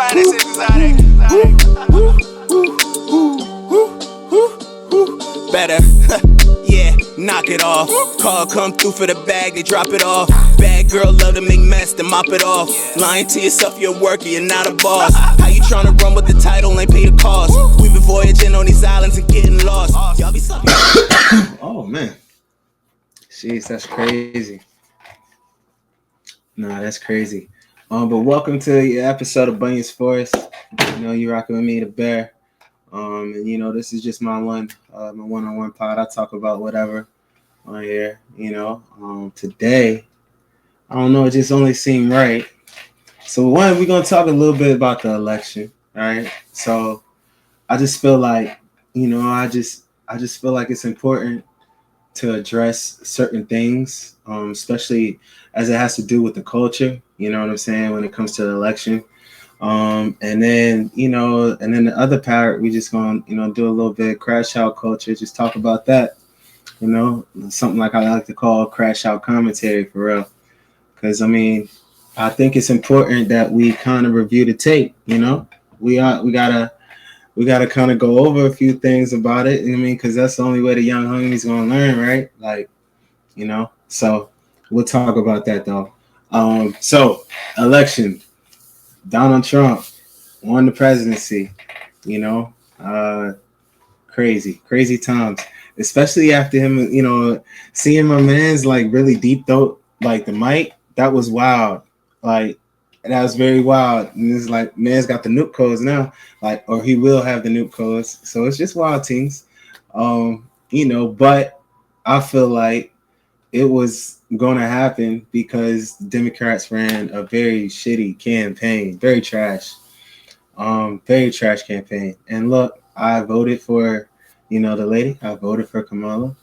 Ryan, this is exotic. Better, yeah, knock it off. Call come through for the bag, they drop it off. Bad girl love to make mess, then mop it off. Lying to yourself, you're a worker, you're not a boss. How you tryna run with the title, ain't pay the cost? We've been voyaging on these islands and getting lost. Y'all be sucking. Oh man, jeez, that's crazy. Nah, that's crazy. But welcome to the episode of Bunyanz Forest. You know, you rocking with me, the Bear. And you know, this is just my one-on-one pod. I talk about whatever on here. You know, today, I don't know, it just only seemed right. So we're gonna talk a little bit about the election, right? So I just feel like, you know, I just feel like it's important to address certain things, especially as it has to do with the culture. You know what I'm saying, when it comes to the election. And then the other part, we just gonna, you know, do a little bit of Crashout Culture, just talk about that, you know, something like I like to call Crashout commentary for real. Because I mean, I think it's important that we kind of review the tape. You know, we gotta kind of go over a few things about it. I mean, because that's the only way the young homies gonna learn, right? Like, you know. So we'll talk about that though. So election. Donald Trump won the presidency, you know, crazy times, especially after him, you know, seeing my man's like really deep throat, like the mic, that was wild. Like, that was very wild. And it's like, man's got the nuke codes now, like, or he will have the nuke codes. So it's just wild things, you know, but I feel like it was going to happen because the Democrats ran a very shitty campaign, very trash campaign. And look, I voted for, you know, the lady. I voted for Kamala.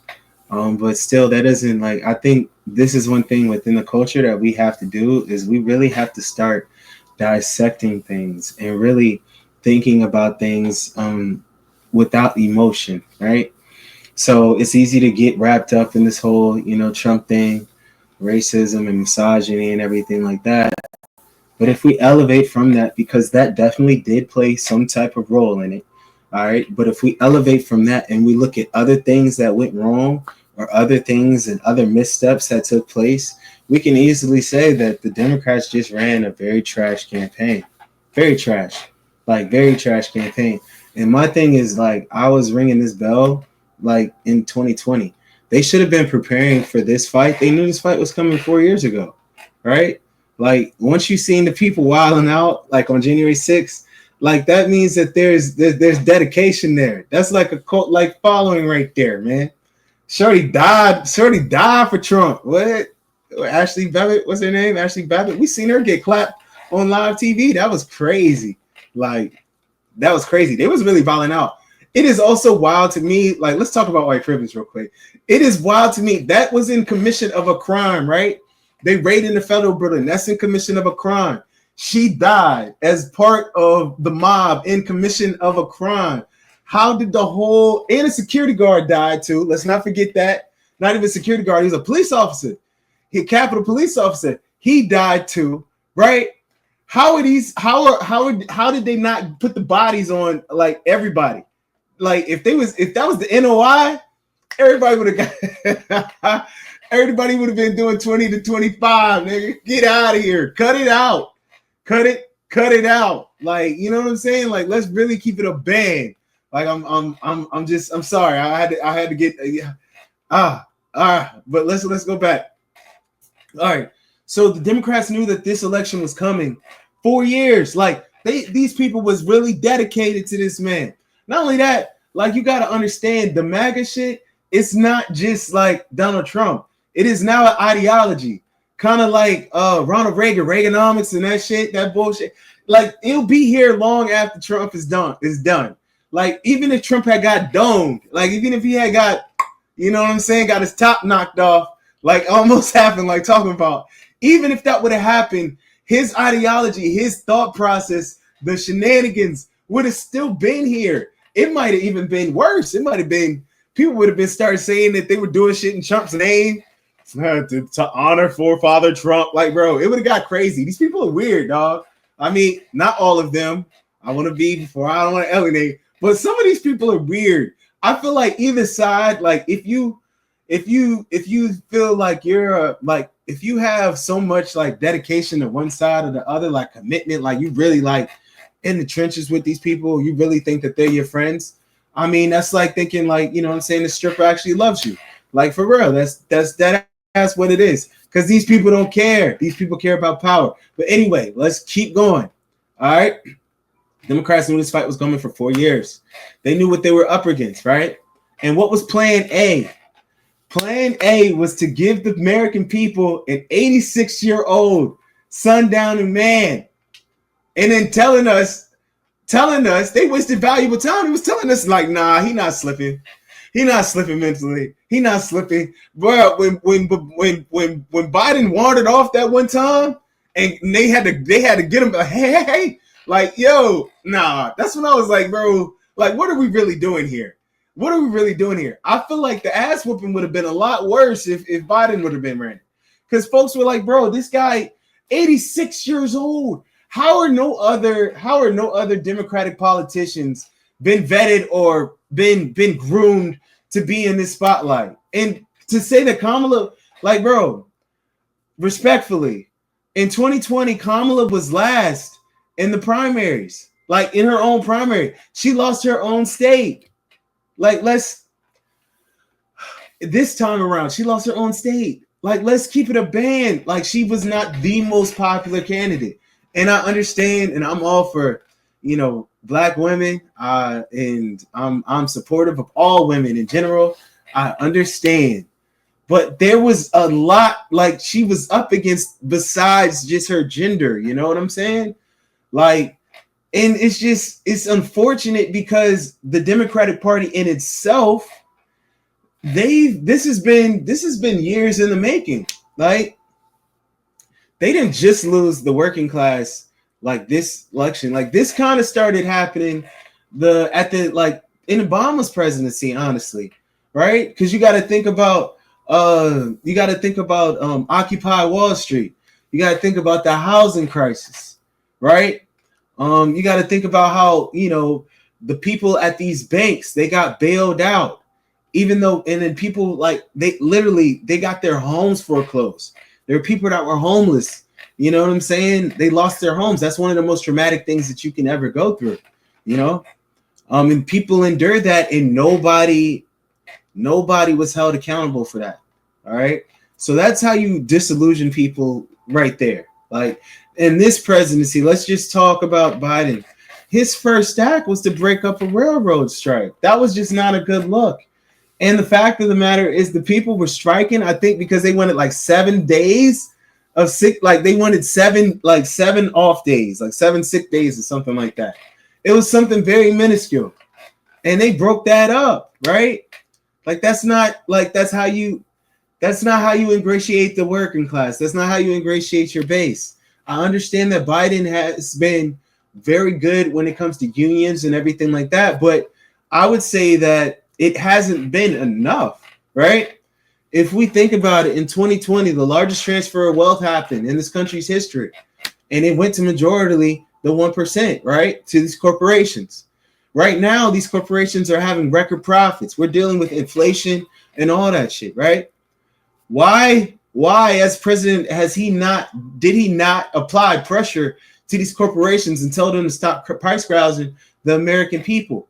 But still, that isn't like, I think this is one thing within the culture that we have to do is we really have to start dissecting things and really thinking about things without emotion, right? So it's easy to get wrapped up in this whole, you know, Trump thing, racism and misogyny and everything like that. But if we elevate from that, because that definitely did play some type of role in it, all right? But if we elevate from that and we look at other things that went wrong or other things and other missteps that took place, we can easily say that the Democrats just ran a very trash campaign. Very trash. Like, very trash campaign. And my thing is, like, I was ringing this bell like in 2020. They should have been preparing for this fight. They knew this fight was coming 4 years ago, right? Like, once you've seen the people wilding out, like on January 6th, like that means that there's dedication there. That's like a cult like following right there, man. Shorty died for Trump. What? Ashley Babbitt, what's her name? Ashley Babbitt. We seen her get clapped on live TV. That was crazy. Like, that was crazy. They was really violent out. It is also wild to me, like, let's talk about white privilege real quick. It is wild to me. That was in commission of a crime, right? They raided the federal building. That's in commission of a crime. She died as part of the mob in commission of a crime. How did the whole, and a security guard died too. Let's not forget that. Not even a security guard. He was a police officer. He a Capitol police officer. He died too, right? How did they not put the bodies on like everybody? Like, if that was the NOI, everybody would have been doing 20 to 25, nigga. Get out of here. Cut it out. Cut it out. Like, you know what I'm saying? Like, let's really keep it a bang. Like, I'm sorry. I had to get but let's go back. All right. So the Democrats knew that this election was coming 4 years. Like, these people was really dedicated to this man. Not only that, like, you got to understand the MAGA shit, it's not just like Donald Trump. It is now an ideology. Kind of like Ronald Reagan, Reaganomics and that shit, that bullshit. Like, it'll be here long after Trump is done. Like, even if Trump had got domed, like, even if he had got, you know what I'm saying, got his top knocked off, like almost happened, like talking about, even if that would have happened, his ideology, his thought process, the shenanigans would have still been here. It might have even been worse. It might have been, people would have been started saying that they were doing shit in Trump's name to honor forefather Trump. Like, bro, it would have got crazy. These people are weird, dog. I mean, not all of them. I want to be before I don't want to alienate, but some of these people are weird. I feel like either side, like if you feel like you're like if you have so much like dedication to one side or the other, like commitment, like you really like in the trenches with these people, you really think that they're your friends. I mean, that's like thinking like, you know what I'm saying, the stripper actually loves you. Like for real, that's what it is. Because these people don't care. These people care about power. But anyway, let's keep going. All right. Democrats knew this fight was coming for 4 years. They knew what they were up against, right? And what was plan A? Plan A was to give the American people an 86-year-old sundowning man. And then telling us they wasted valuable time. He was telling us like, nah, he not slipping. He not slipping mentally. He not slipping. Bro, when Biden wandered off that one time and they had to get him like, hey, like, yo, nah. That's when I was like, bro, like, what are we really doing here? What are we really doing here? I feel like the ass whooping would have been a lot worse if Biden would have been running. Because folks were like, bro, this guy, 86 years old. How are no other Democratic politicians been vetted or been groomed to be in this spotlight? And to say that Kamala, like, bro, respectfully, in 2020, Kamala was last in the primaries, like in her own primary. She lost her own state. Like, this time around, she lost her own state. Like, let's keep it a band. Like, she was not the most popular candidate. And I understand, and I'm all for, you know, Black women, and I'm supportive of all women in general. I understand, but there was a lot like she was up against besides just her gender. You know what I'm saying? Like, and it's unfortunate because the Democratic Party in itself, this has been years in the making. Like, they didn't just lose the working class like this election. Like, this kind of started happening in Obama's presidency, honestly, right? Because you got to think about Occupy Wall Street. You got to think about the housing crisis, right? You got to think about how, you know, the people at these banks, they got bailed out, even though, and then people like they got their homes foreclosed. There are people that were homeless. You know what I'm saying? They lost their homes. That's one of the most traumatic things that you can ever go through, you know? And people endured that, and nobody was held accountable for that. All right. So that's how you disillusion people right there. Like, in this presidency, let's just talk about Biden. His first act was to break up a railroad strike. That was just not a good look. And the fact of the matter is the people were striking, I think, because they wanted like 7 days of sick, like they wanted seven off days, like 7 sick days or something like that. It was something very minuscule. And they broke that up, right? Like, that's not how you ingratiate the working class. That's not how you ingratiate your base. I understand that Biden has been very good when it comes to unions and everything like that, but I would say that it hasn't been enough, right? If we think about it, in 2020, the largest transfer of wealth happened in this country's history, and it went to majority the 1%, right, to these corporations. Right now, these corporations are having record profits. We're dealing with inflation and all that shit, right? Why, as president, did he not apply pressure to these corporations and tell them to stop price gouging the American people?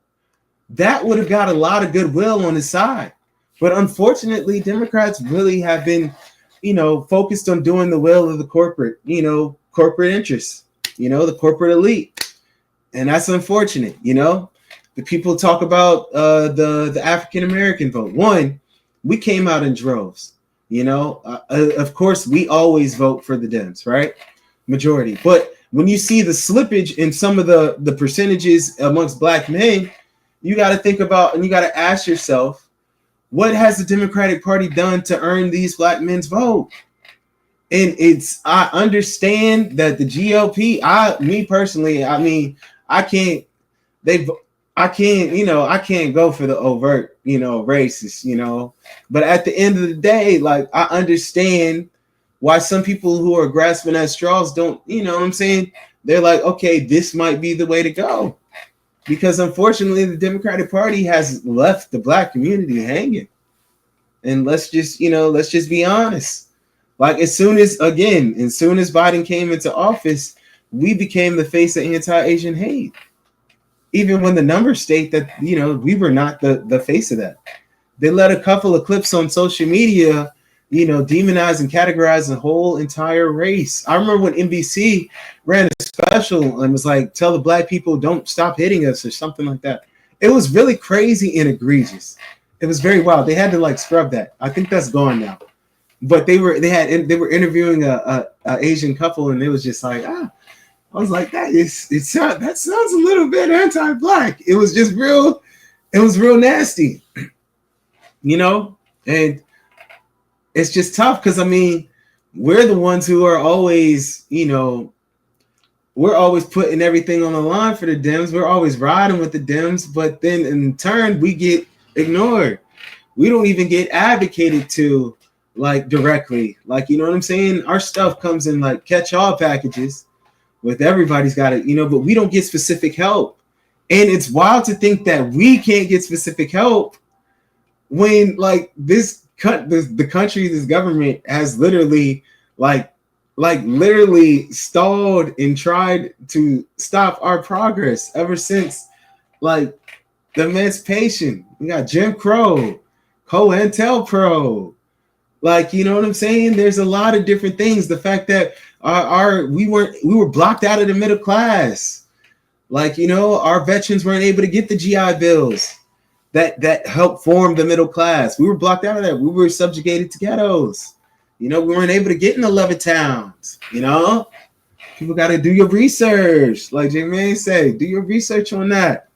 That would have got a lot of goodwill on his side. But unfortunately, Democrats really have been, you know, focused on doing the will of the corporate interests, you know, the corporate elite. And that's unfortunate, you know. The people talk about the African-American vote. One, we came out in droves, you know. Of course, we always vote for the Dems, right? Majority. But when you see the slippage in some of the percentages amongst Black men, you got to think about, and you got to ask yourself, what has the Democratic Party done to earn these Black men's vote? And I understand that the GOP, me personally, I mean, I can't go for the overt, you know, racist, you know, but at the end of the day, like, I understand why some people who are grasping at straws don't, you know what I'm saying, they're like, okay, this might be the way to go. Because unfortunately, the Democratic Party has left the black community hanging. And let's just be honest. Like as soon as Biden came into office, we became the face of anti-Asian hate. Even when the numbers state that, we were not the face of that. They let a couple of clips on social media, demonize and categorize the whole entire race. I remember when NBC ran a special and was like, tell the black people don't stop hitting us or something like that. It was really crazy and egregious. It was very wild. They had to like scrub that. I think that's gone now. But they were interviewing a Asian couple, and it was just like, I was like, that sounds a little bit anti-black. It was just real. It was real nasty, and it's just tough because we're the ones who are always, we're always putting everything on the line for the Dems. We're always riding with the Dems, but then in turn we get ignored. We don't even get advocated to like directly. Like, you know what I'm saying? Our stuff comes in like catch-all packages with everybody's got it, but we don't get specific help. And it's wild to think that we can't get specific help when like the country, this government has literally literally stalled and tried to stop our progress ever since like the emancipation. We got Jim Crow, COINTELPRO. Like, you know what I'm saying? There's a lot of different things. The fact that we were blocked out of the middle class. Like, our veterans weren't able to get the GI Bills that helped form the middle class. We were blocked out of that. We were subjugated to ghettos. We weren't able to get in the Levittowns. People got to do your research. Like J-Man say, do your research on that.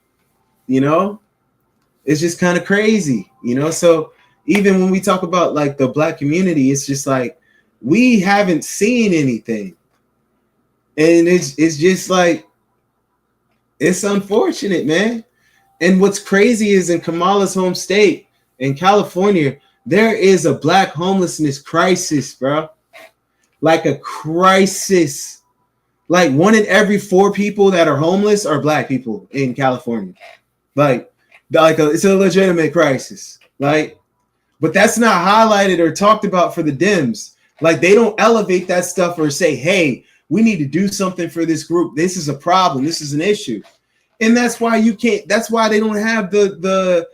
It's just kind of crazy. So even when we talk about like the black community, it's just like we haven't seen anything. And it's just like, it's unfortunate, man. And what's crazy is in Kamala's home state, in California, there is a black homelessness crisis, bro. Like a crisis. Like 1 in every 4 people that are homeless are black people in California. It's a legitimate crisis. But that's not highlighted or talked about for the Dems. Like they don't elevate that stuff or say, hey, we need to do something for this group. This is a problem. This is an issue. And that's why that's why they don't have the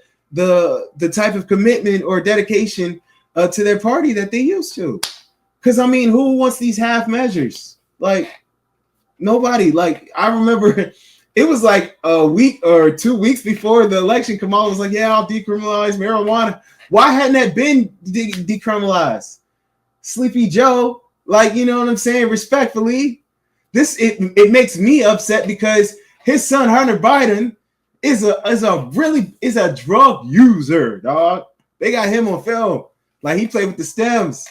type of commitment or dedication to their party that they used to. Because who wants these half measures? Like nobody. Like I remember it was like a week or 2 weeks before the election. Kamala was like, yeah, I'll decriminalize marijuana. Why hadn't that been decriminalized? Sleepy Joe, like, you know what I'm saying? Respectfully, it makes me upset because his son Hunter Biden is a drug user, dog. They got him on film. Like he played with the stems,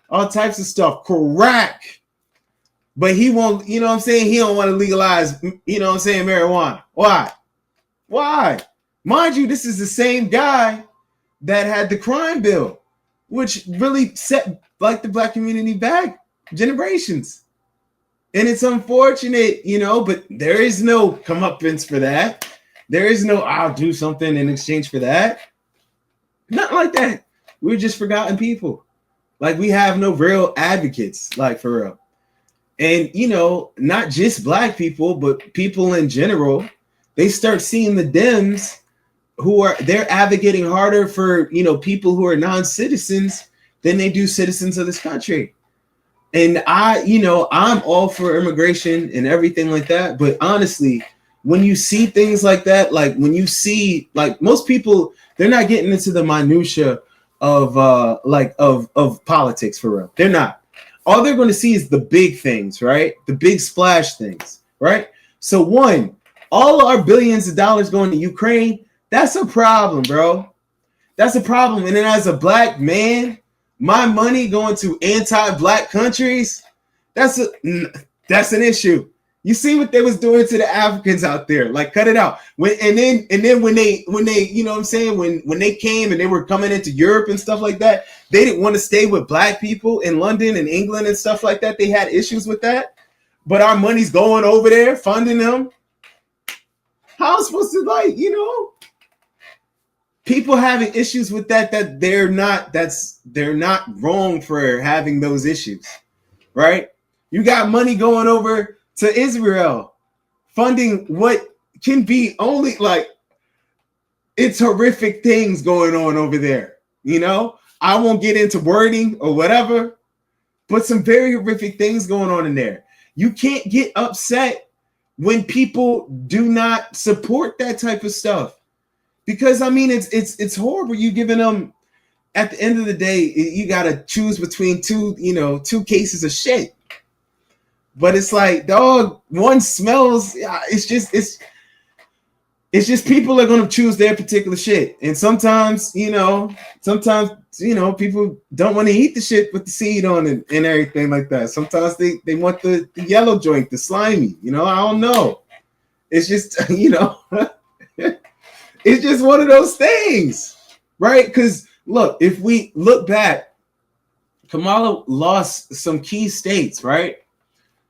all types of stuff, crack. But he won't, He don't want to legalize, marijuana. Why? Mind you, this is the same guy that had the crime bill, which really set like the black community back generations. And it's unfortunate, but there is no comeuppance for that. There is no, I'll do something in exchange for that. Not like that. We're just forgotten people. Like we have no real advocates, like for real. And, not just black people, but people in general, they start seeing the Dems they're advocating harder for, people who are non-citizens than they do citizens of this country. And I'm all for immigration and everything like that. But honestly, when you see things like that, like when you see, like most people, they're not getting into the minutia of politics for real. They're not. All they're going to see is the big things, right? The big splash things, right? So one, all our billions of dollars going to Ukraine, that's a problem, bro. That's a problem. And then as a black man, my money going to anti-black countries, that's an issue. You see what they was doing to the Africans out there? Like, cut it out. When they, when they, you know what I'm saying? When they came and they were coming into Europe and stuff like that, they didn't want to stay with black people in London and England and stuff like that. They had issues with that. but our money's going over there funding them. How am I supposed to, like, you know, people having issues with that they're not wrong for having those issues, right? You got money going over to Israel, funding what can be only like, it's horrific things going on over there. You know, I won't get into wording or whatever, but some very horrific things going on in there. You can't get upset when people do not support that type of stuff, because I mean it's horrible. You giving them, at the end of the day, you gotta choose between two cases of shit. But it's like, dog, one smells. It's just people are gonna choose their particular shit, and sometimes people don't want to eat the shit with the seed on it and everything like that. Sometimes they want the yellow joint, the slimy. I don't know. It's just it's just one of those things, right? Because look, if we look back, Kamala lost some key states, right?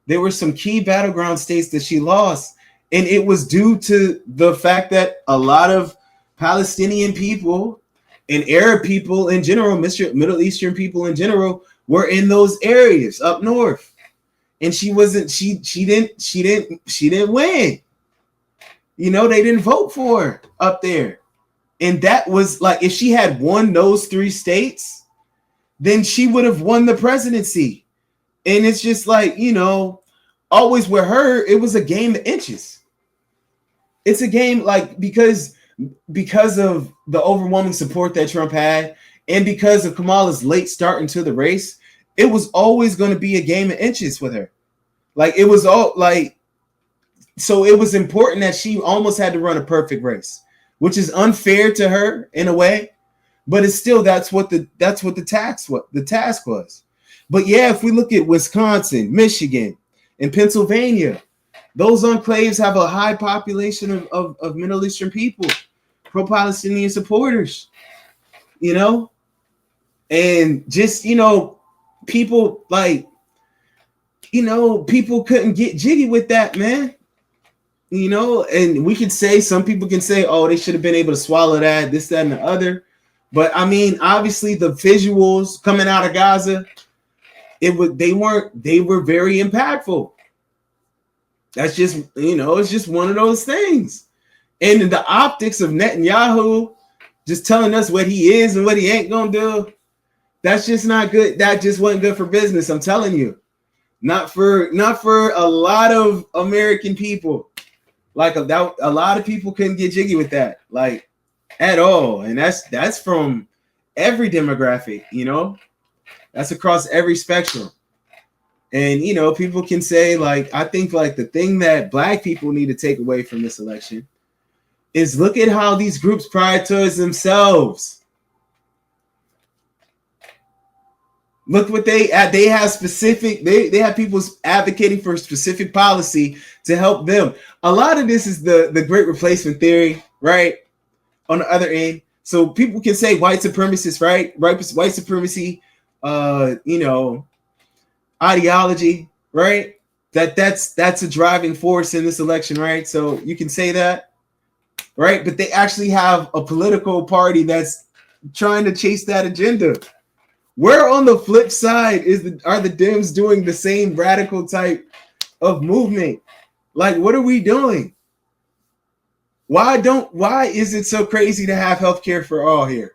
There were some key battleground states that she lost. And it was due to the fact that a lot of Palestinian people and Arab people in general, Middle Eastern people in general, were in those areas up north. And she didn't win. They didn't vote for her up there. And that was like, if she had won those 3 states, then she would have won the presidency. And it's just like, always with her, it was a game of inches. It's a game, like, because of the overwhelming support that Trump had, and because of Kamala's late start into the race, it was always going to be a game of inches with her. Like, it was all like, so it was important that she almost had to run a perfect race, which is unfair to her in a way, but it's still, that's what the task was. But yeah, if we look at Wisconsin, Michigan, and Pennsylvania, those enclaves have a high population of Middle Eastern people, pro-Palestinian supporters, and just, people like, people couldn't get jiggy with that, man. And we could say, some people can say, oh, they should have been able to swallow that, this, that, and the other. But I mean, obviously the visuals coming out of Gaza, they were very impactful. That's just, it's just one of those things. And the optics of Netanyahu just telling us what he is and what he ain't gonna do, that's just not good. That just wasn't good for business. I'm telling you, not for a lot of American people. Like a lot of people couldn't get jiggy with that, like, at all. And that's from every demographic, that's across every spectrum. And, people can say, like, I think, like, the thing that Black people need to take away from this election is look at how these groups prioritize themselves. Look what they have specific, they have people advocating for specific policy to help them. A lot of this is the great replacement theory, right? On the other end. So people can say white supremacists, right? White supremacy, ideology, right? That's a driving force in this election, right? So you can say that, right? But they actually have a political party that's trying to chase that agenda. Where on the flip side are the Dems doing the same radical type of movement? Like, what are we doing? Why is it so crazy to have healthcare for all here?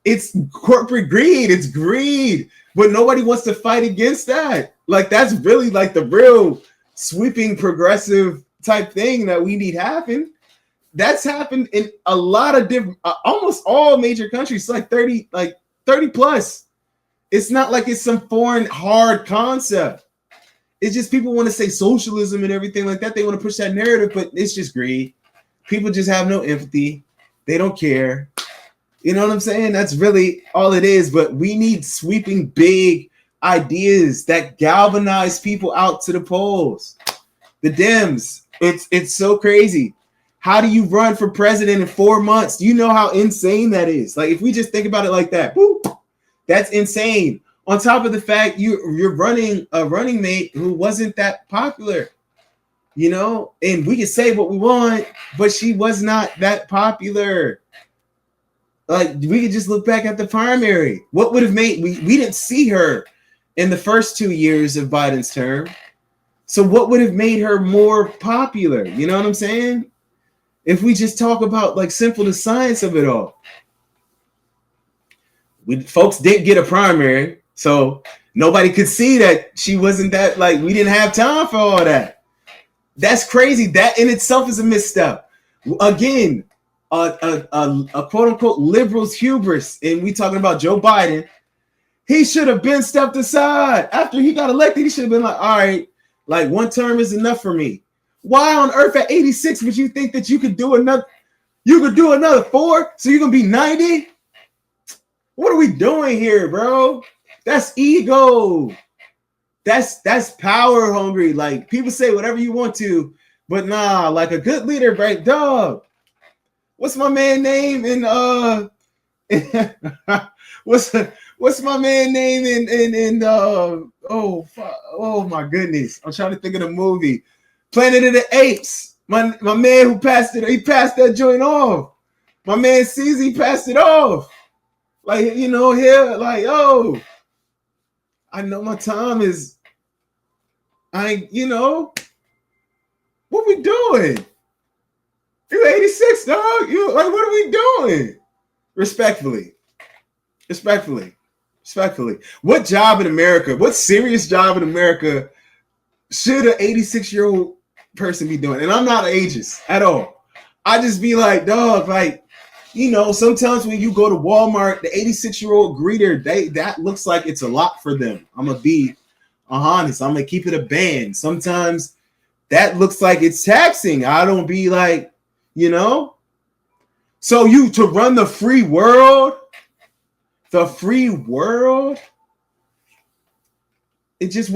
It's corporate greed. It's greed. But nobody wants to fight against that. Like, that's really like the real sweeping progressive type thing that we need happen. That's happened in a lot of different, almost all major countries, like 30 plus. It's not like it's some foreign hard concept. It's just people want to say socialism and everything like that. They want to push that narrative, but it's just greed. People just have no empathy. They don't care. You know what I'm saying? That's really all it is. But we need sweeping big ideas that galvanize people out to the polls. The Dems, it's so crazy. How do you run for president in 4 months? Do you know how insane that is? Like, if we just think about it like that, whoop, that's insane. On top of the fact you're running a running mate who wasn't that popular, you know, and we can say what we want, but she was not that popular. Like, we could just look back at the primary. What would have made we didn't see her in the first 2 years of Biden's term. So what would have made her more popular? You know what I'm saying? If we just talk about like simple the science of it all. Folks didn't get a primary, so nobody could see that she wasn't that, like, we didn't have time for all that. That's crazy. That in itself is a misstep. Again, a quote unquote liberal's hubris, and we talking about Joe Biden. He should have been stepped aside after he got elected. He should have been like, all right, like, one term is enough for me. Why on earth at 86 would you think that you could do another? You could do another 4, so you're gonna be 90. What are we doing here, bro? That's ego. That's power hungry. Like, people say whatever you want to, but nah, like a good leader, right? Dog. What's my man name in what's my man name in oh my goodness. I'm trying to think of the movie. Planet of the Apes. My man who passed it, he passed that joint off. My man Ceez, he passed it off. Like, you know, here, like, oh, I know my time is, you know, what we doing? You 86, dog. You like, what are we doing? Respectfully. What job in America, what serious job in America should an 86-year-old person be doing? And I'm not ageist at all. I just be like, dog, like, you know, sometimes when you go to Walmart, the 86-year-old greeter, that looks like it's a lot for them. I'm going to be honest. I'm going to keep it a band. Sometimes that looks like it's taxing. I don't be like, you know. So you to run the free world, it just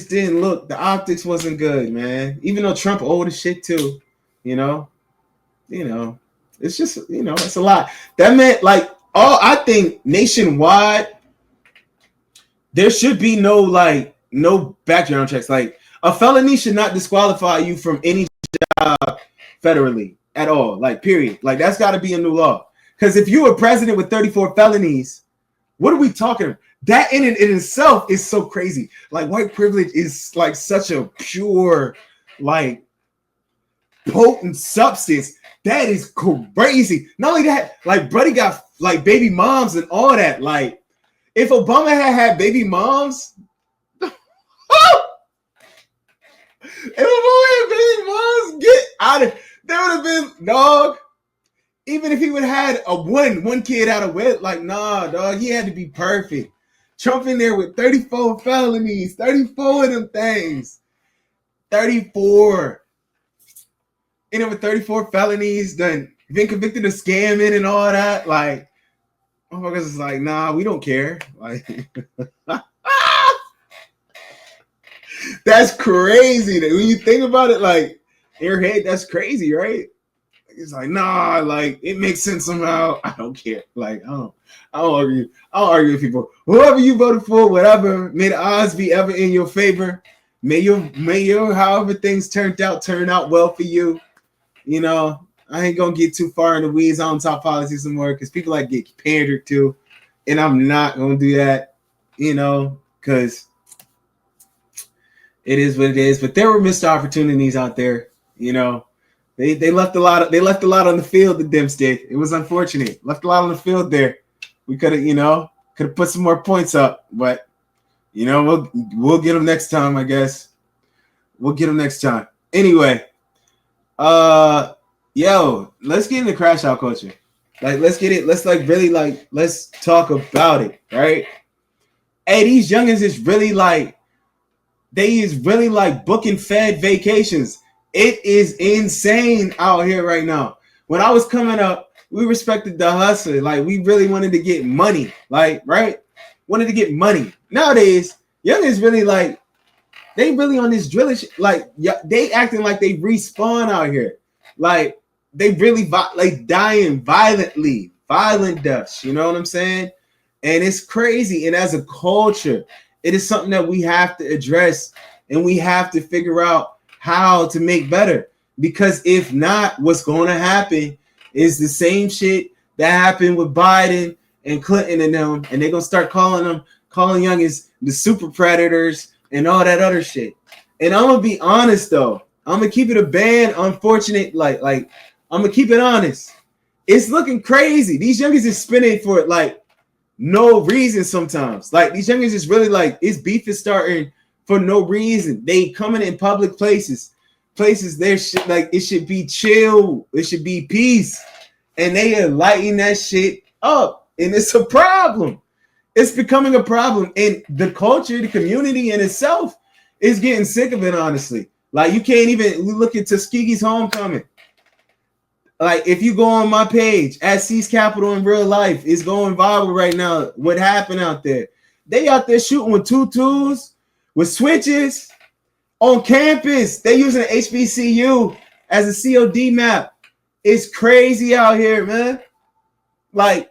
didn't look, the optics wasn't good, man. Even though Trump old as shit too, you know. It's just, you know, it's a lot. That meant, like, I think nationwide, there should be no background checks. Like, a felony should not disqualify you from any job federally at all. Like, period. Like, that's got to be a new law. Because if you're a president with 34 felonies, what are we talking about? That in itself is so crazy. Like, white privilege is like such a pure, like, potent substance. That is crazy. Not only that, like, Buddy got like baby moms and all that. Like, if Obama had baby moms, if Obama had baby moms, get out of, there would have been, dog. Even if he would have had a one kid out of wedlock, like, nah, dog, he had to be perfect. Trump in there with 34 felonies, 34 of them things, 34. In it with 34 felonies, done been convicted of scamming and all that. Like, motherfuckers is like, nah, we don't care. Like, that's crazy. When you think about it, like, in your head, that's crazy, right? It's like, nah, like, it makes sense somehow. I don't care. Like, I don't argue. I don't argue with people. Whoever you voted for, whatever, may the odds be ever in your favor. May your however things turn out well for you. You know, I ain't gonna get too far in the weeds on top politics anymore because people like get pandered to, and I'm not gonna do that, you know, because it is what it is. But there were missed opportunities out there, you know. They left a lot on the field. The Dems did. It was unfortunate. Left a lot on the field there. We could have put some more points up, but you know, we'll get them next time, I guess. We'll get them next time. Anyway. Let's get into Crashout Culture. Like, let's get it. Let's let's talk about it, right? Hey, these youngins is really like, they is really like booking Fed vacations. It is insane out here right now. When I was coming up, we respected the hustle. Like, we really wanted to get money. Like, right? Wanted to get money. Nowadays, youngins really like, they really on this drilling shit. Like, yeah, they acting like they respawn out here. Like, they really like dying violent deaths. You know what I'm saying? And it's crazy. And as a culture, it is something that we have to address, and we have to figure out how to make better. Because if not, what's going to happen is the same shit that happened with Biden and Clinton and them, and they're going to start calling youngins the super predators and all that other shit. And I'm going to be honest, though. I'm going to keep it a band. Unfortunate. Like, I'm going to keep it honest. It's looking crazy. These youngins is spinning for it, like, no reason sometimes. Like, these youngins is really like, this beef is starting for no reason. They coming in public places there should, like, it should be chill. It should be peace. And they are lighting that shit up. And it's a problem. It's becoming a problem. And the culture, the community in itself is getting sick of it, honestly. Like, you can't even look at Tuskegee's Homecoming. Like, if you go on my page at Ceez Capital in real life, it's going viral right now. What happened out there? They out there shooting with tutus, with switches on campus. They using an HBCU as a COD map. It's crazy out here, man. Like,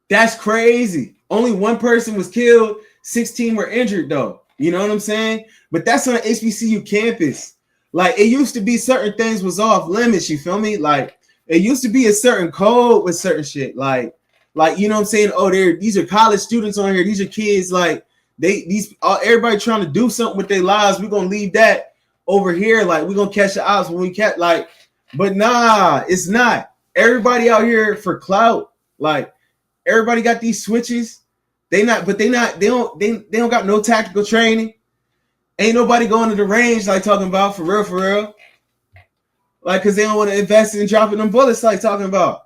that's crazy. Only one person was killed. 16 were injured, though. You know what I'm saying? But that's on an HBCU campus. Like, it used to be certain things was off limits, you feel me? Like, it used to be a certain code with certain shit. Like, you know what I'm saying? Oh, these are college students on here. These are kids. Like, everybody trying to do something with their lives. We're gonna leave that over here. Like, we're gonna catch the odds when we catch, like, but nah, it's not. Everybody out here for clout. Like, everybody got these switches. They don't got no tactical training. Ain't nobody going to the range, like, talking about for real. Like, cause they don't want to invest in dropping them bullets, like, talking about.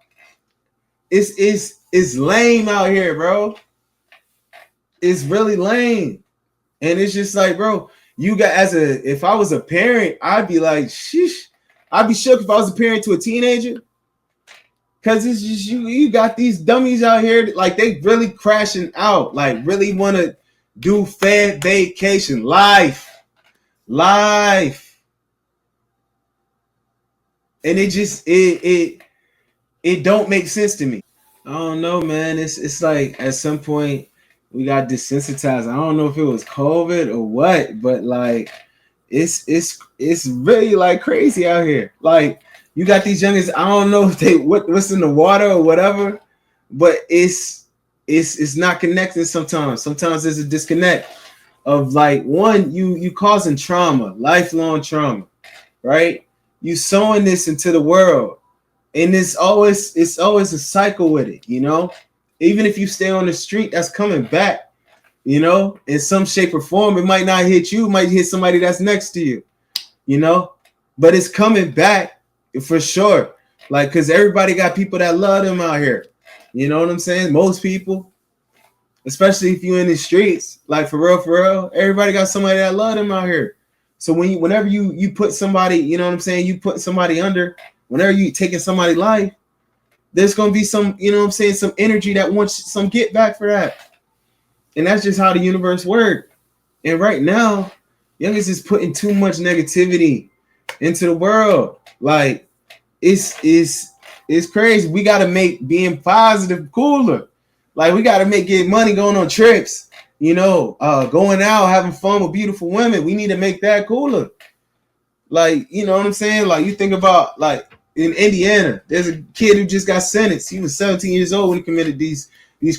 It's lame out here, bro. It's really lame. And it's just like, bro, if I was a parent, I'd be like, sheesh. I'd be shook if I was a parent to a teenager. Cause it's just you got these dummies out here, like, they really crashing out, like, really want to do fair vacation life. And it just it don't make sense to me. I don't know, man. It's like at some point we got desensitized. I don't know if it was COVID or what, but like it's really like crazy out here. Like, you got these youngins, I don't know if what's in the water or whatever, but it's not connecting sometimes. Sometimes there's a disconnect of, like, one, you causing trauma, lifelong trauma, right? You sowing this into the world. And it's always a cycle with it, you know? Even if you stay on the street, that's coming back, you know, in some shape or form. It might not hit you, it might hit somebody that's next to you, you know? But it's coming back for sure. Like, because everybody got people that love them out here. You know what I'm saying? Most people, especially if you're in the streets, like, for real, everybody got somebody that love them out here. So whenever you put somebody, you know what I'm saying, you put somebody under, whenever you taking somebody's life, there's going to be some, you know what I'm saying, some energy that wants some get back for that. And that's just how the universe works. And right now, youngest is putting too much negativity into the world. Like, it's crazy. We got to make being positive cooler. Like, we got to get money going on trips, you know, going out, having fun with beautiful women. We need to make that cooler. Like, you know what I'm saying? Like, you think about, like, in Indiana, there's a kid who just got sentenced. He was 17 years old when he committed these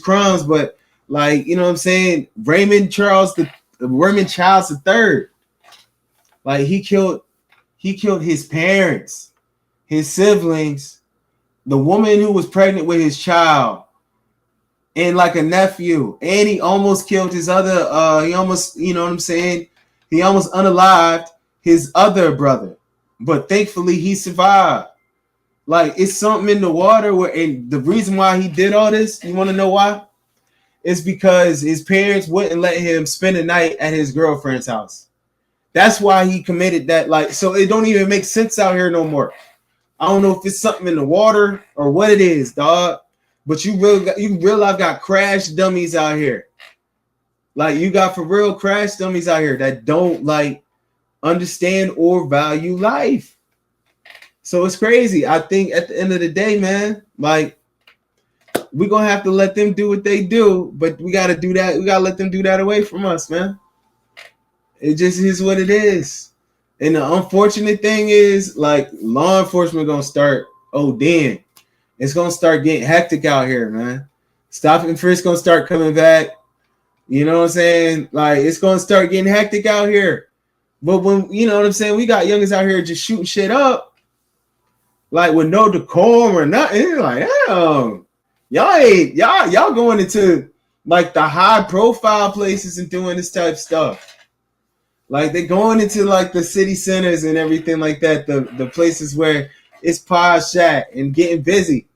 crimes. But, like, you know what I'm saying? Raymond Charles III. Like, he killed his parents, his siblings, the woman who was pregnant with his child, and like a nephew. And he almost killed his other, he almost, you know what I'm saying? He almost unalived his other brother. But thankfully he survived. Like, it's something in the water and the reason why he did all this, you want to know why? It's because his parents wouldn't let him spend the night at his girlfriend's house. That's why he committed that. Like, so it don't even make sense out here no more. I don't know if it's something in the water or what it is, dog. But you realize got crash dummies out here. Like, you got for real crash dummies out here that don't, like, understand or value life. So it's crazy. I think at the end of the day, man, like, we're gonna have to let them do what they do, but we gotta do that. We gotta let them do that away from us, man. It just is what it is. And the unfortunate thing is, like, law enforcement gonna start ODing. It's gonna start getting hectic out here, man. Stop and frisk gonna start coming back. You know what I'm saying? Like, it's gonna start getting hectic out here. But when, you know what I'm saying, we got youngins out here just shooting shit up, like with no decorum or nothing. It's like, damn, y'all going into like the high profile places and doing this type of stuff. Like, they going into like the city centers and everything like that, the places where it's posh at and getting busy.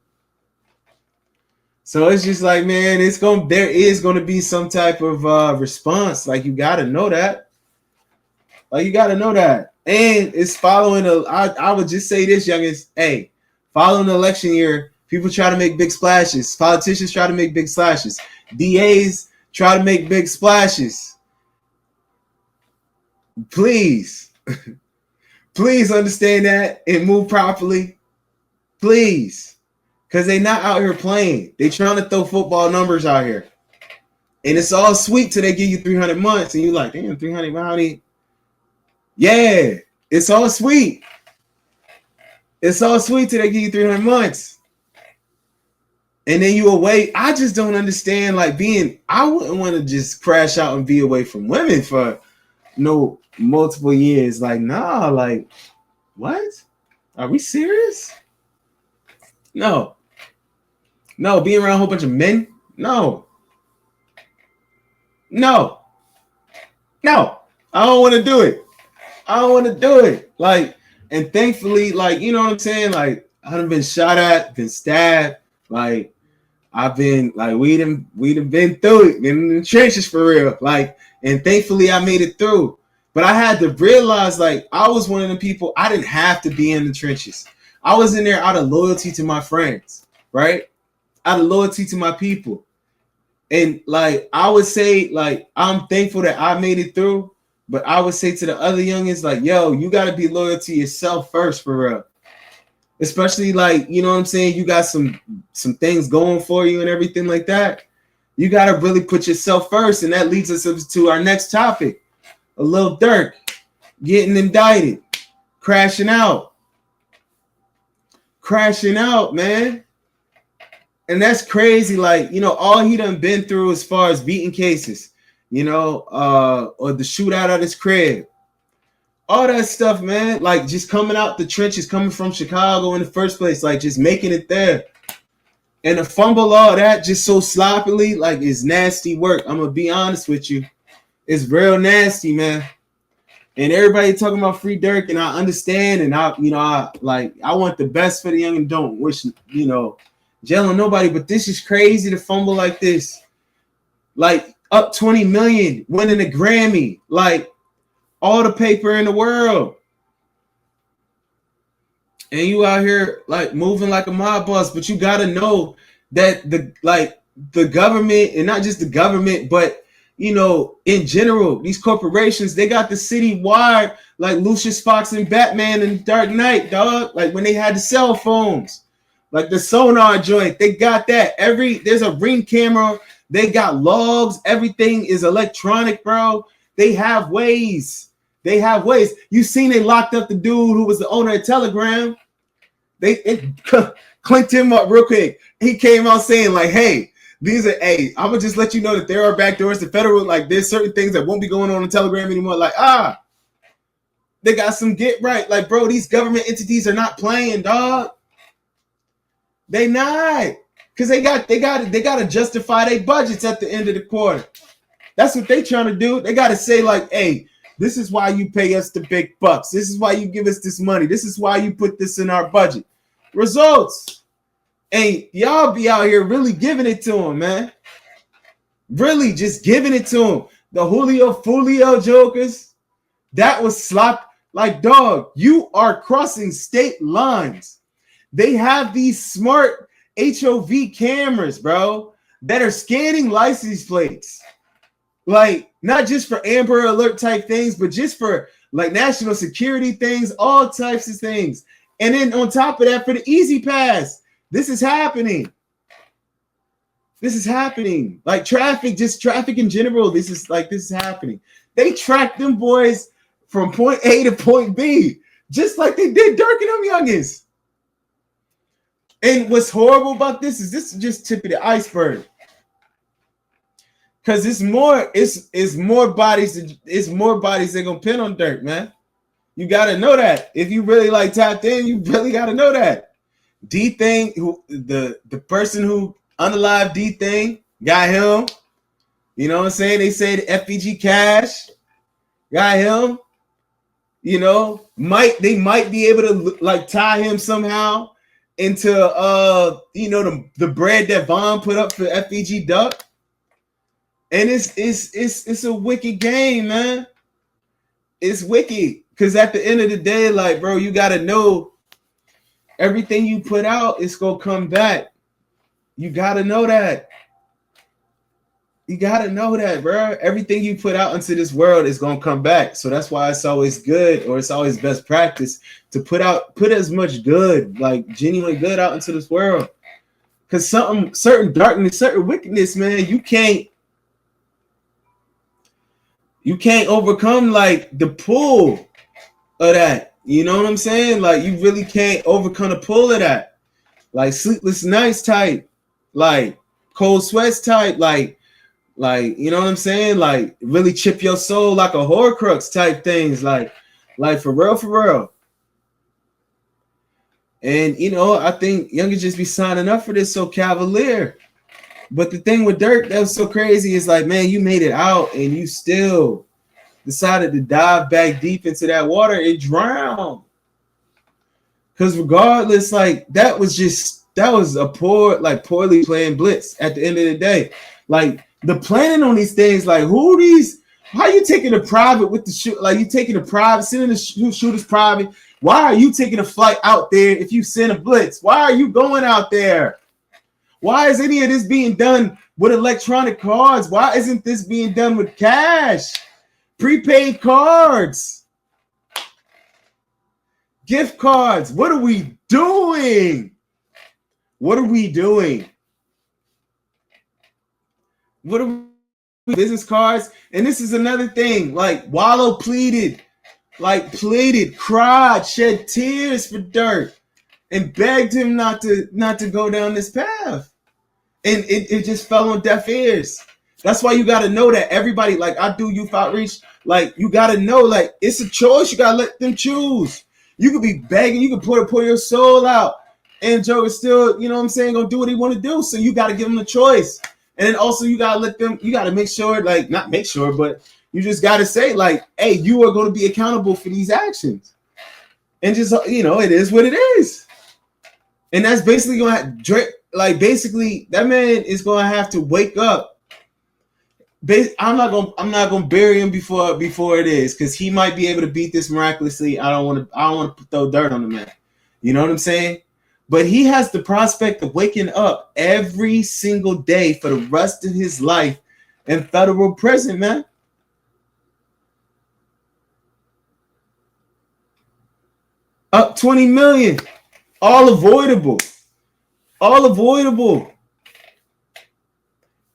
So it's just like, man, there is gonna be some type of response. Like, you gotta know that. Like, you gotta know that. And it's following I would just say this, youngins. Hey, following the election year, people try to make big splashes. Politicians try to make big splashes. DAs try to make big splashes. Please, please understand that and move properly. Please. Because they not out here playing. They trying to throw football numbers out here. And it's all sweet till they give you 300 months. And you're like, damn, 300 money. Yeah, it's all sweet. It's all sweet till they give you 300 months. And then you away. I just don't understand, like, I wouldn't want to just crash out and be away from women for no multiple years. Like, nah, like, what? Are we serious? No. No, being around a whole bunch of men? No. No. No. I don't want to do it. I don't want to do it. Like, and thankfully, like, you know what I'm saying? Like, I've been shot at, been stabbed. Like, I've been, like, we done been through it, been in the trenches for real. Like, and thankfully I made it through. But I had to realize, like, I was one of the people, I didn't have to be in the trenches. I was in there out of loyalty to my friends, right? Out of loyalty to my people. And, like, I would say, like, I'm thankful that I made it through. But I would say to the other youngins, like, yo, you got to be loyal to yourself first, for real. Especially, like, you know what I'm saying? You got some things going for you and everything like that. You got to really put yourself first. And that leads us to our next topic. A Lil Durk getting indicted. Crashing out. Crashing out, man. And that's crazy. Like, you know, all he done been through as far as beating cases, you know, or the shootout at his crib. All that stuff, man. Like, just coming out the trenches, coming from Chicago in the first place, like, just making it there. And to fumble all that just so sloppily, like, is nasty work. I'm going to be honest with you. It's real nasty, man. And everybody talking about free Durk, and I understand, and I want the best for the young and don't wish, you know, jail on nobody, but this is crazy to fumble like this. Like, up 20 million, winning a Grammy, like, all the paper in the world. And you out here, like, moving like a mob boss, but you got to know that the government, and not just the government, but, you know, in general, these corporations, they got the city wired like Lucius Fox and Batman and Dark Knight, dog. Like, when they had the cell phones, like the sonar joint, they got that. There's a Ring camera. They got logs. Everything is electronic, bro. They have ways. You seen they locked up the dude who was the owner of Telegram. They clinked him up real quick. He came out saying, like, hey, I'm gonna just let you know that there are backdoors. The federal, like, there's certain things that won't be going on Telegram anymore. Like, they got some get right. Like, bro, these government entities are not playing, dog. They not, because they got to justify their budgets at the end of the quarter. That's what they trying to do. They got to say, like, hey, this is why you pay us the big bucks. This is why you give us this money. This is why you put this in our budget. Results. And y'all be out here really giving it to them, man. Really just giving it to them. The Julio Fulio jokers, that was slop. Like, dog, you are crossing state lines. They have these smart HOV cameras, bro, that are scanning license plates. Like, not just for Amber Alert type things, but just for, like, national security things, all types of things. And then on top of that, for the Easy Pass, this is happening. This is happening. Like traffic, just traffic in general. This is happening. They track them boys from point A to point B, just like they did Durk and them youngins. And what's horrible about this is just tip of the iceberg. Cause it's more bodies that gonna pin on Durk, man. You gotta know that. If you really like tapped in, you really gotta know that. D Thing, who the person who unalived D Thing, got him. You know what I'm saying? They say the FBG Cash got him. You know, they might be able to like tie him somehow into the bread that Vaughn put up for FBG Duck. And it's a wicked game, man. It's wicked. Because at the end of the day, like, bro, you got to know everything you put out is going to come back. You got to know that. You got to know that, bro. Everything you put out into this world is going to come back. So that's why it's always good, or it's always best practice to put as much good, like genuine good out into this world. Because certain darkness, certain wickedness, man, you can't overcome like the pull of that. You know what I'm saying? Like you really can't overcome the pull of that. Like sleepless nights type, like cold sweats type, like you know what I'm saying? Like really chip your soul like a Horcrux type things, like for real. And you know, I think youngers just be signing up for this so cavalier. But the thing with Durk that was so crazy is like, man, you made it out and you still decided to dive back deep into that water and drown. Because regardless, like that was a poorly planned blitz at the end of the day. Like the planning on these things, like how you taking a private with the shoot? Like you taking a private, sending the shooters private. Why are you taking a flight out there if you send a blitz? Why are you going out there? Why is any of this being done with electronic cards? Why isn't this being done with cash? Prepaid cards, gift cards. What are we doing? What are we business cards? And this is another thing. Like Wallow pleaded, cried, shed tears for Durk, and begged him not to go down this path. And it just fell on deaf ears. That's why you got to know that everybody, like I do youth outreach, like you got to know, like it's a choice. You got to let them choose. You could be begging, you could pour your soul out, and Joe is still, you know what I'm saying, gonna do what he want to do. So you got to give them the choice. And then also you got to let them, you got to make sure, like not make sure, but you just got to say like, hey, you are going to be accountable for these actions. And just, you know, it is what it is. And that's basically going to, like basically that man is going to have to wake up. I'm not gonna bury him before it is, because he might be able to beat this miraculously. I don't want to throw dirt on the man. You know what I'm saying? But he has the prospect of waking up every single day for the rest of his life in federal prison, man. Up 20 million, all avoidable.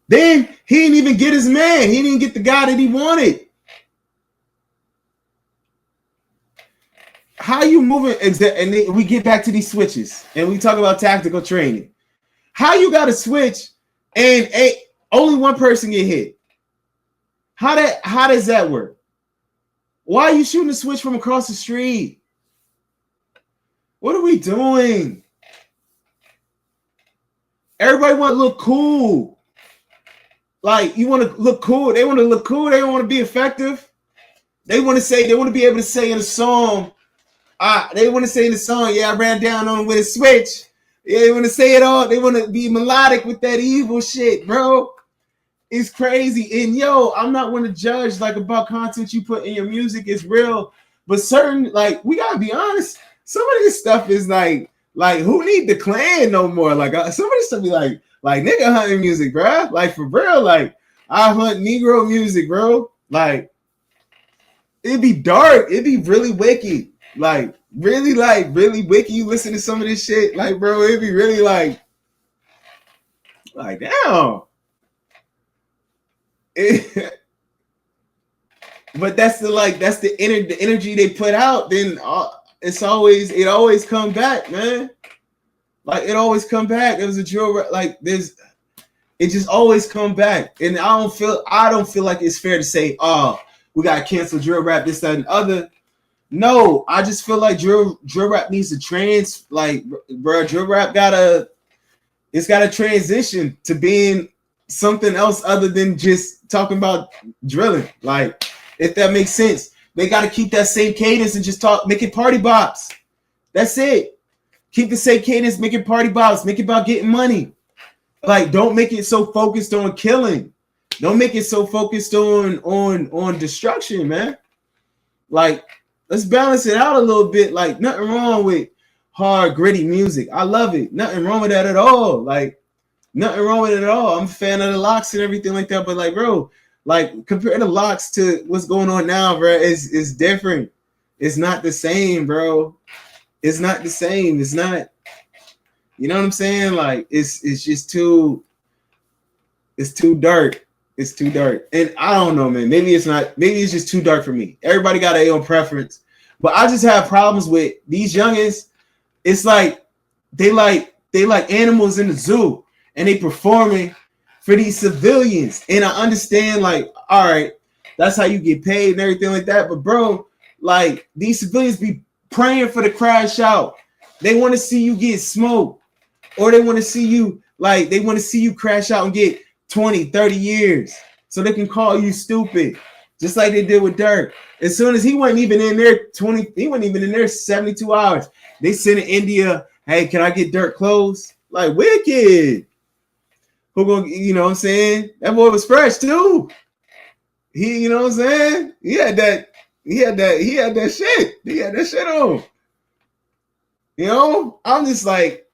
Then he didn't even get his man. He didn't get the guy that he wanted. How you moving? And then we get back to these switches and we talk about tactical training. How you got to switch and only one person get hit? How does that work? Why are you shooting a switch from across the street? What are we doing? Everybody want to look cool. Like, you want to look cool. They want to look cool. They don't want to be effective. They want to be able to say in a song, yeah, I ran down on him with a switch. Yeah, they want to say it all. They want to be melodic with that evil shit, bro. It's crazy. And yo, I'm not one to judge like about content you put in your music is real, but certain, like, we gotta be honest. Some of this stuff is like who need the clan no more? Like some of this stuff be like nigga hunting music, bro. Like for real, like I hunt Negro music, bro. Like it'd be dark. It'd be really wicked. Like really wicked. You listen to some of this shit, like bro, it'd be really like Like, damn. But that's the energy they put out. Then it always come back, man. Like it always come back. It was a drill like this. It just always come back, and I don't feel like it's fair to say, oh, we got to cancel drill rap, this, that, and other. No, I just feel like drill rap needs to drill rap gotta transition to being something else other than just talking about drilling. Like, if that makes sense, they got to keep that same cadence and just make it party bops. That's it. Keep the same cadence, make it party bops, make it about getting money. Like, don't make it so focused on killing. Don't make it so focused on destruction, man. Like, let's balance it out a little bit. Like, nothing wrong with hard, gritty music. I love it. Nothing wrong with that at all. Like, nothing wrong with it at all. I'm a fan of the locks and everything like that. But like, bro, like compare the locks to what's going on now, bro. It's different. It's not the same, bro. It's not the same. It's not. You know what I'm saying? Like, it's just too. It's too dark. It's too dark. And I don't know, man. Maybe it's not. Maybe it's just too dark for me. Everybody got their own preference. But I just have problems with these youngins. It's like they like animals in the zoo, and they performing for these civilians. And I understand, like, all right, that's how you get paid and everything like that. But bro, like, these civilians be praying for the crash out. They want to see you get smoked, or they want to see you crash out and get 20, 30 years so they can call you stupid, just like they did with Durk. As soon as he wasn't even in there 72 hours, they sent in India, hey, can I get Durk clothes? Like, wicked. Who gonna, you know what I'm saying? That boy was fresh too. He, you know what I'm saying? He had that shit. He had that shit on. You know, I'm just like,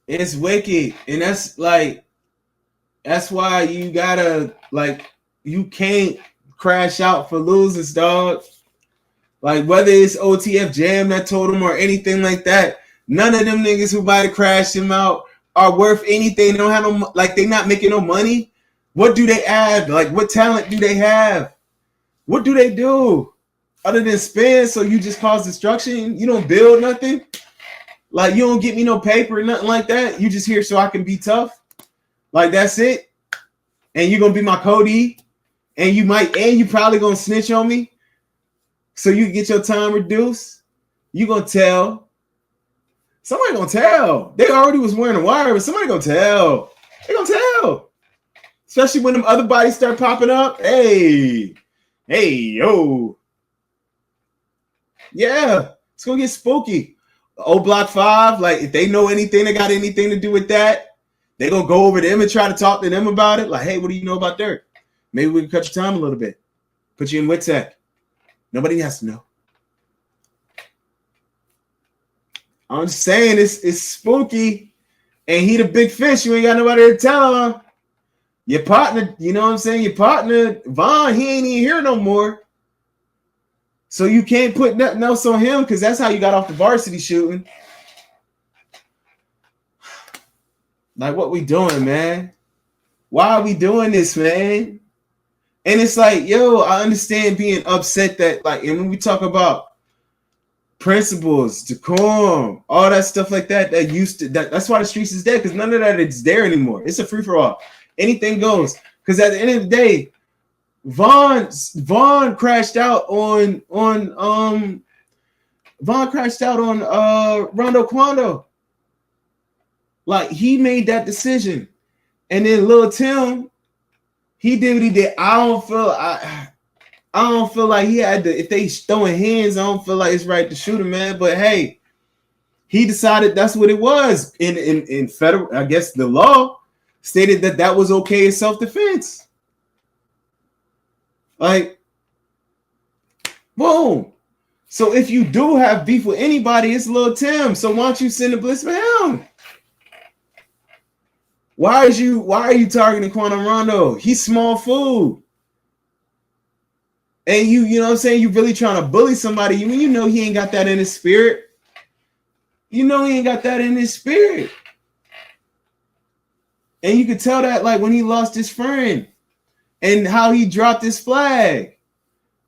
it's wicked. And that's why you gotta, like, you can't crash out for losers, dog. Like, whether it's OTF Jam that told him or anything like that, none of them niggas who might have crashed him out are worth anything. They don't have no, like, they not making no money. What do they add? Like, what talent do they have? What do they do other than spin? So you just cause destruction? You don't build nothing? Like, you don't get me no paper or nothing like that? You just here so I can be tough? Like, that's it? And you're gonna be my Cody? And you probably gonna snitch on me so you get your time reduced? You gonna tell? Somebody gonna tell. They already was wearing a wire, but somebody gonna tell. They gonna tell. Especially when them other bodies start popping up. Hey, yo. Yeah, it's gonna get spooky. Old Block 5, like, if they know anything, they got anything to do with that, they gonna go over them and try to talk to them about it. Like, hey, what do you know about Durk? Maybe we can cut your time a little bit. Put you in with tech. Nobody has to know. I'm just saying, it's spooky. And he the big fish. You ain't got nobody to tell him. Your partner, you know what I'm saying? Your partner, Vaughn, he ain't even here no more. So you can't put nothing else on him because that's how you got off the varsity shooting. Like, what we doing, man? Why are we doing this, man? And it's like, yo, I understand being upset that, like, and when we talk about principles, decorum, all that stuff like that, that's why the streets is dead, because none of that is there anymore. It's a free-for-all. Anything goes. Because at the end of the day, Vaughn crashed out on Rondo Quando. Like, he made that decision. And then Lil Tim, he did what he did. I don't feel like he had to, if they throwing hands, I don't feel like it's right to shoot him, man. But hey, he decided that's what it was. In federal, I guess the law stated that was okay as self-defense. Like, boom. So if you do have beef with anybody, it's Lil Tim. So why don't you send a blitz for him? Why are you targeting Quantum Rondo? He's small food. And you know what I'm saying? You really trying to bully somebody. You know he ain't got that in his spirit. You know he ain't got that in his spirit. And you could tell that like when he lost his friend and how he dropped his flag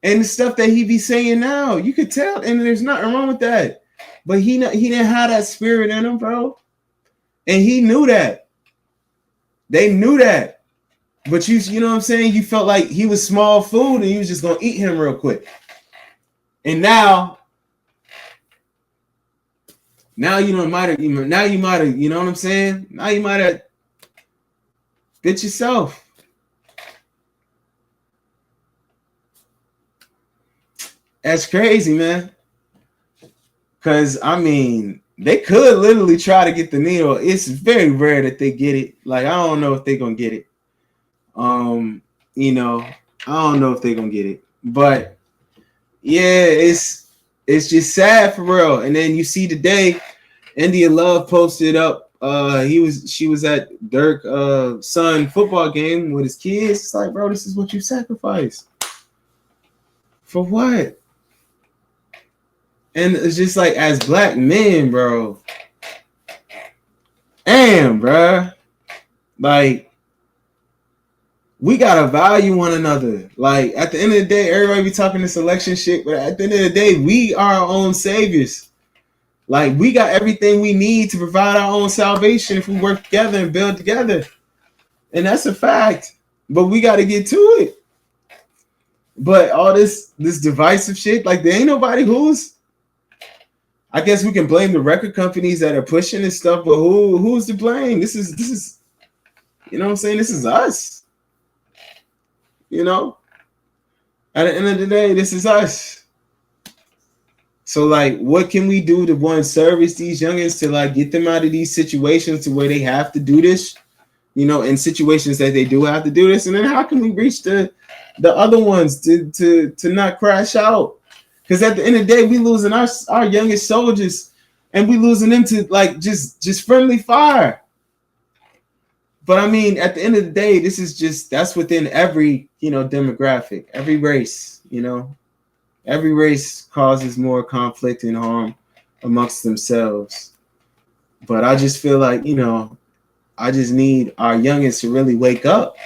and the stuff that he be saying now. You could tell, and there's nothing wrong with that. But he didn't have that spirit in him, bro. And he knew that. They knew that. But you know what I'm saying? You felt like he was small food and you was just gonna eat him real quick. And now you might have, you know what I'm saying? Now you might have bit yourself. That's crazy, man. Cause I mean, they could literally try to get the needle. It's very rare that they get it. Like, I don't know if they're gonna get it. You know, I don't know if they're gonna get it. But yeah, it's just sad for real. And then you see today, India Love posted up. She was at Durk son football game with his kids. It's like, bro, this is what you sacrificed. For what? And it's just like, as black men, bro. Damn, bro. Like, we gotta value one another. Like, at the end of the day, everybody be talking this election shit, but at the end of the day, we are our own saviors. Like, we got everything we need to provide our own salvation if we work together and build together. And that's a fact. But we got to get to it. But all this divisive shit, like, there ain't nobody who's... I guess we can blame the record companies that are pushing this stuff, but who's to blame? This is, you know what I'm saying? This is us. You know? At the end of the day, this is us. So, like, what can we do to, one, service these youngins to, like, get them out of these situations to where they have to do this, you know, in situations that they do have to do this? And then how can we reach the other ones to not crash out? Because at the end of the day, we losing our youngest soldiers and we losing them to, like, just friendly fire. But, I mean, at the end of the day, this is just, that's within every, you know, demographic, every race, you know. Every race causes more conflict and harm amongst themselves. But I just feel like, you know, I just need our youngins to really wake up.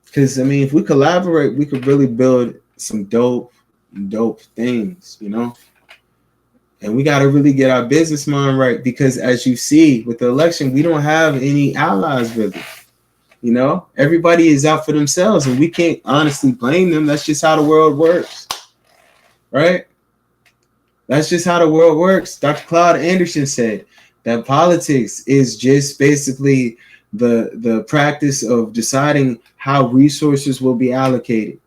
Because, I mean, if we collaborate, we could really build some dope things, you know. And we got to really get our business mind right. Because as you see with the election, we don't have any allies really. You know, everybody is out for themselves and we can't honestly blame them. That's just how the world works. Right? That's just how the world works. Dr. Claude Anderson said that politics is just basically the practice of deciding how resources will be allocated.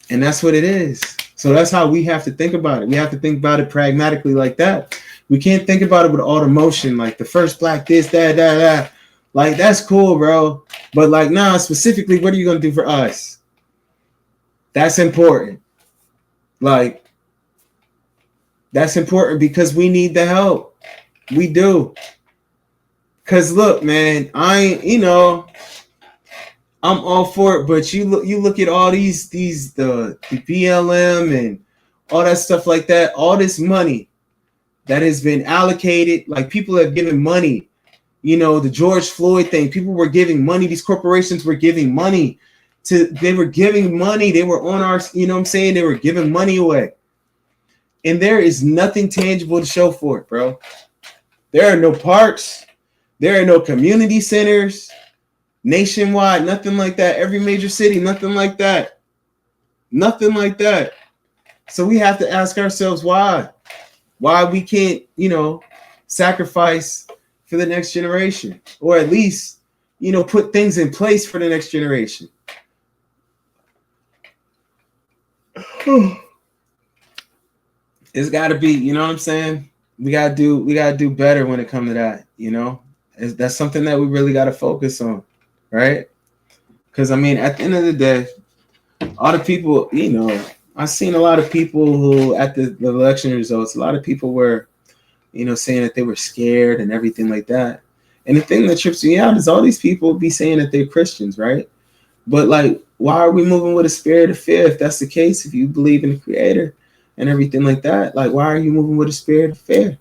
And that's what it is. So that's how we have to think about it. We have to think about it pragmatically like that. We can't think about it with all the motion, like the first black this, that. Like, that's cool, bro. But, like, nah, specifically, what are you going to do for us? That's important. Like, that's important because we need the help. We do. Because, look, man, I'm all for it, but you look at all the BLM and all that stuff like that, all this money that has been allocated, like people have given money, you know, the George Floyd thing, people were giving money, these corporations were giving money they were giving money, they were on our, you know what I'm saying, they were giving money away. And there is nothing tangible to show for it, bro. There are no parks, there are no community centers, nationwide, nothing like that. Every major city, nothing like that. Nothing like that. So we have to ask ourselves why we can't, you know, sacrifice for the next generation, or at least, you know, put things in place for the next generation. It's got to be, you know what I'm saying? We got to do better when it comes to that, you know? That's something that we really got to focus on, right? Because, I mean, at the end of the day, all the people, you know, I've seen a lot of people who, at the election results, a lot of people were, you know, saying that they were scared and everything like that. And the thing that trips me out is all these people be saying that they're Christians, right? But, like, why are we moving with a spirit of fear if that's the case, if you believe in the Creator and everything like that? Like, why are you moving with a spirit of fear?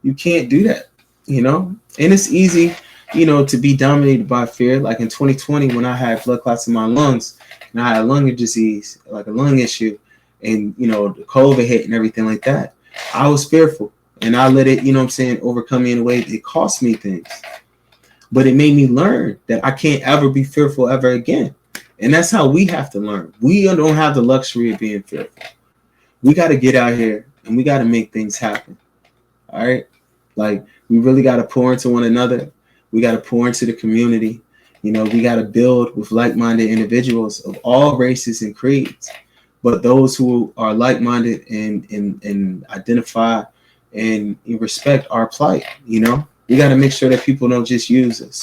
You can't do that, you know? And it's easy to be dominated by fear. Like in 2020, when I had blood clots in my lungs and I had lung disease, like a lung issue, and the COVID hit and everything like that, I was fearful, and I let it, overcome me in a way that cost me things. But it made me learn that I can't ever be fearful ever again. And that's how we have to learn. We don't have the luxury of being fearful. We got to get out here and we got to make things happen. All right. Like, we really got to pour into one another. We got to pour into the community. We got to build with like-minded individuals of all races and creeds, but those who are like-minded and identify and respect our plight. We got to make sure that people don't just use us,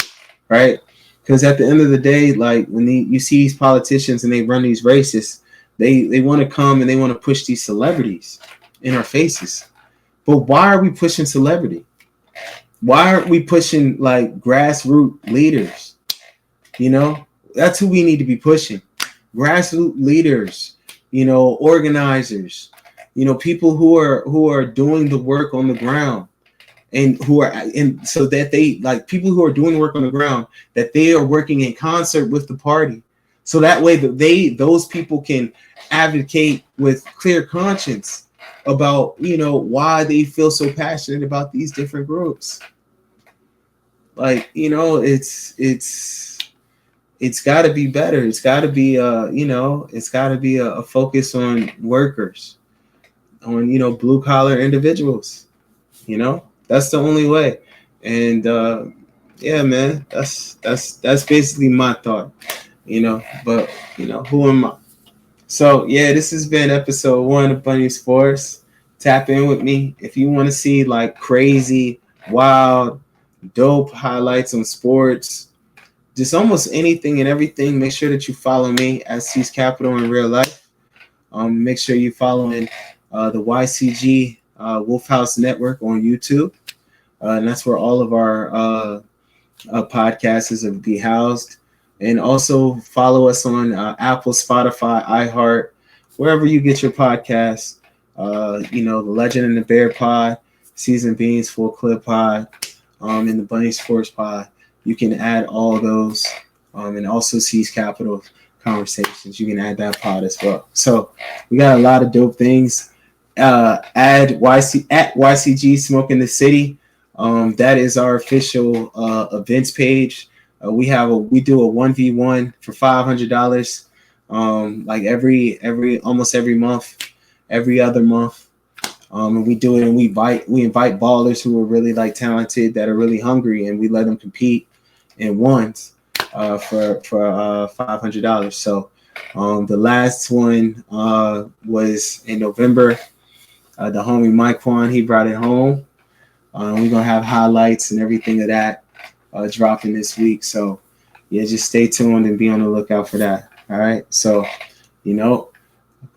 right? Because at the end of the day, like, when you see these politicians and they run these races, they want to come and they want to push these celebrities in our faces. But why are we pushing celebrity? Why aren't we pushing like grassroots leaders? That's who we need to be pushing. Grassroots leaders, organizers, people who are doing the work on the ground, and so that they, like, people who are doing work on the ground, that they are working in concert with the party. So that way that those people can advocate with clear conscience about, why they feel so passionate about these different groups. Like, it's got to be better. It's got to be, it's got to be a focus on workers, on, blue collar individuals. That's the only way. And yeah, man, that's basically my thought. But who am I? So yeah, this has been episode 1 of Bunyanz Force. Tap in with me if you want to see like crazy, wild, dope highlights on sports, just almost anything and everything. Make sure that you follow me at Ceez Capital in real life. Make sure you following the YCG Wolf House Network on YouTube, and that's where all of our podcasts will be housed. And also follow us on Apple, Spotify, iHeart, wherever you get your podcasts. The Legend and the Bear Pod, Seasoned Beans, Full Clip Pod, and the Bunyanz Force Pod. You can add all those, and also Ceez Capital Conversations. You can add that pod as well. So we got a lot of dope things. Add YCG Smoke in the City. That is our official events page. We do a 1v1 for $500, like almost every month, every other month. And we do it, and we invite ballers who are really like talented, that are really hungry, and we let them compete in ones for $500. So the last one was in November. The homie Mike Quan, he brought it home. We're gonna have highlights and everything of that dropping this week. So yeah, just stay tuned and be on the lookout for that. All right. So go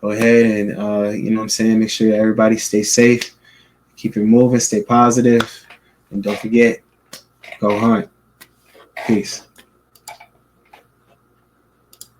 ahead and make sure that everybody stay safe, keep it moving, stay positive, and don't forget, go hunt. Peace.